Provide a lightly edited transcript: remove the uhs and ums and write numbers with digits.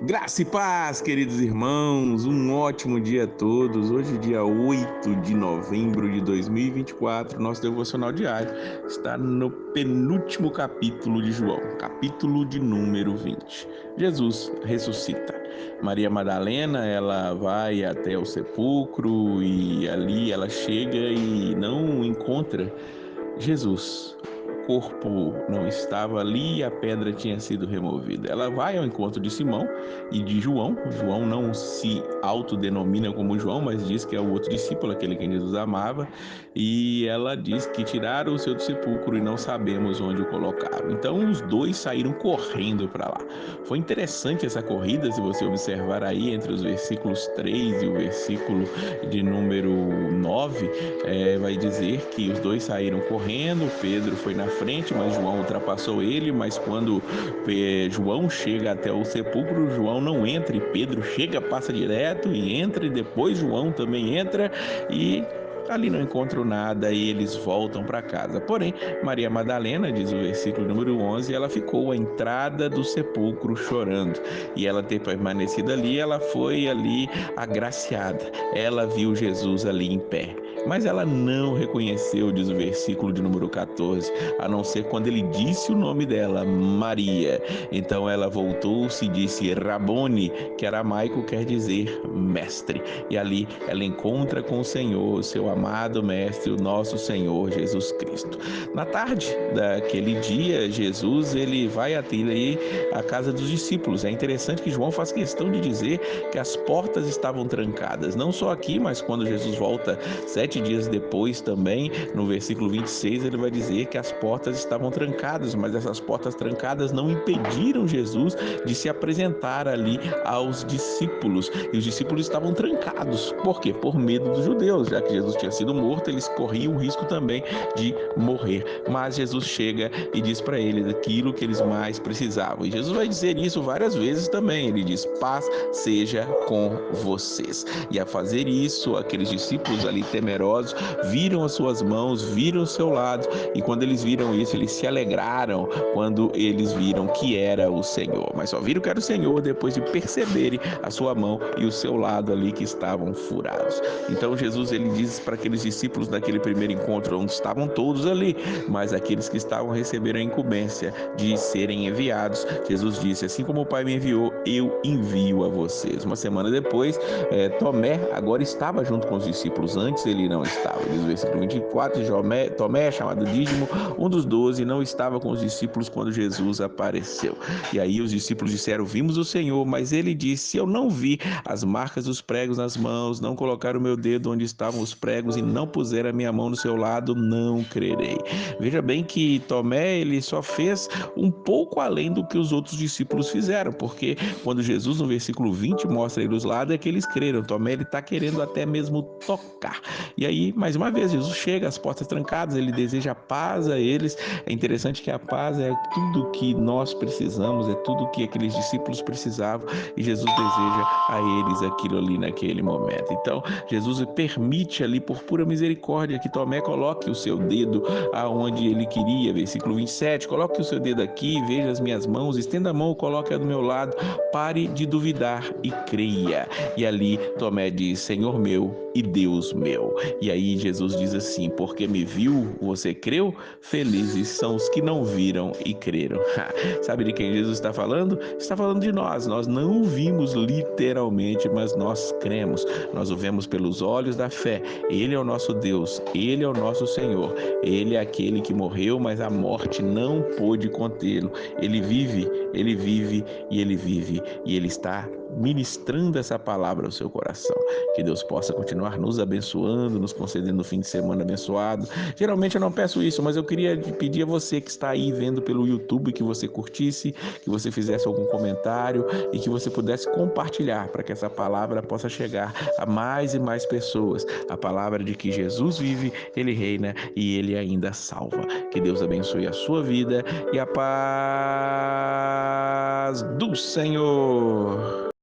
Graça e paz, queridos irmãos, um ótimo dia a todos. Hoje, dia 8 de novembro de 2024, nosso devocional diário está no penúltimo capítulo de João, capítulo de número 20. Jesus ressuscita. Maria Madalena, ela vai até o sepulcro e ali ela chega e não encontra Jesus. O corpo não estava ali e a pedra tinha sido removida. Ela vai ao encontro de Simão e de João. João não se autodenomina como João, mas diz que é o outro discípulo, aquele que Jesus amava. E ela diz que tiraram o seu do sepulcro e não sabemos onde o colocaram. Então os dois saíram correndo para lá. Foi interessante essa corrida, se você observar aí entre os versículos 3 e o versículo de número 9, vai dizer que os dois saíram correndo. Pedro foi na frente, mas João ultrapassou ele. Mas quando João chega até o sepulcro, João não entra e Pedro chega, passa direto e entra, e depois João também entra e ali não encontram nada e eles voltam para casa. Porém, Maria Madalena, diz o versículo número 11, ela ficou à entrada do sepulcro chorando. E ela ter permanecido ali, ela foi ali agraciada. Ela viu Jesus ali em pé. Mas ela não reconheceu, diz o versículo de número 14, a não ser quando ele disse o nome dela, Maria. Então ela voltou-se e disse Rabone, que aramaico quer dizer mestre. E ali ela encontra com o Senhor, seu amado mestre, o nosso Senhor Jesus Cristo. Na tarde daquele dia, Jesus ele vai até aí a casa dos discípulos. É interessante que João faz questão de dizer que as portas estavam trancadas. Não só aqui, mas quando Jesus volta 7 dias depois também, no versículo 26, ele vai dizer que as portas estavam trancadas, mas essas portas trancadas não impediram Jesus de se apresentar ali aos discípulos. E os discípulos estavam trancados. Por quê? Por medo dos judeus, já que Jesus tinha sido morto, eles corriam o risco também de morrer. Mas Jesus chega e diz para eles aquilo que eles mais precisavam. E Jesus vai dizer isso várias vezes também. Ele diz: paz seja com vocês. E a fazer isso, aqueles discípulos ali temerosos viram as suas mãos, viram o seu lado, e quando eles viram isso, eles se alegraram quando eles viram que era o Senhor. Mas só viram que era o Senhor depois de perceberem a sua mão e o seu lado ali que estavam furados. Então Jesus ele diz para aqueles discípulos naquele primeiro encontro, onde estavam todos ali, mas aqueles que estavam receberam a incumbência de serem enviados, Jesus disse: assim como o Pai me enviou, eu envio a vocês. Uma semana depois, Tomé agora estava junto com os discípulos. Antes ele não estava. Diz o versículo 24, Tomé, chamado Dídimo, um dos 12, não estava com os discípulos quando Jesus apareceu. E aí os discípulos disseram: vimos o Senhor. Mas ele disse: eu não vi as marcas dos pregos nas mãos, não colocar o meu dedo onde estavam os pregos e não puser a minha mão no seu lado, não crerei. Veja bem que Tomé ele só fez um pouco além do que os outros discípulos fizeram, porque quando Jesus no versículo 20 mostra ele os lados, é que eles creram. Tomé ele está querendo até mesmo tocar. E aí, mais uma vez, Jesus chega, as portas trancadas, ele deseja paz a eles. É interessante que a paz é tudo que nós precisamos, é tudo que aqueles discípulos precisavam, e Jesus deseja a eles aquilo ali naquele momento. Então, Jesus permite ali, por pura misericórdia, que Tomé coloque o seu dedo aonde ele queria. Versículo 27, coloque o seu dedo aqui, veja as minhas mãos, estenda a mão, coloque-a do meu lado, pare de duvidar e creia. E ali Tomé diz: Senhor meu e Deus meu. E aí Jesus diz assim: porque me viu, você creu? Felizes são os que não viram e creram. Sabe de quem Jesus está falando? Está falando de nós. Nós não o vimos literalmente, mas nós cremos. Nós o vemos pelos olhos da fé. Ele é o nosso Deus, Ele é o nosso Senhor. Ele é aquele que morreu, mas a morte não pôde contê-lo. Ele vive e ele vive, e ele está ministrando essa palavra ao seu coração. Que Deus possa continuar nos abençoando, nos concedendo um fim de semana abençoado. Geralmente eu não peço isso, mas eu queria pedir a você que está aí vendo pelo YouTube que você curtisse, que você fizesse algum comentário e que você pudesse compartilhar para que essa palavra possa chegar a mais e mais pessoas. A palavra de que Jesus vive, Ele reina e Ele ainda salva. Que Deus abençoe a sua vida e a paz do Senhor.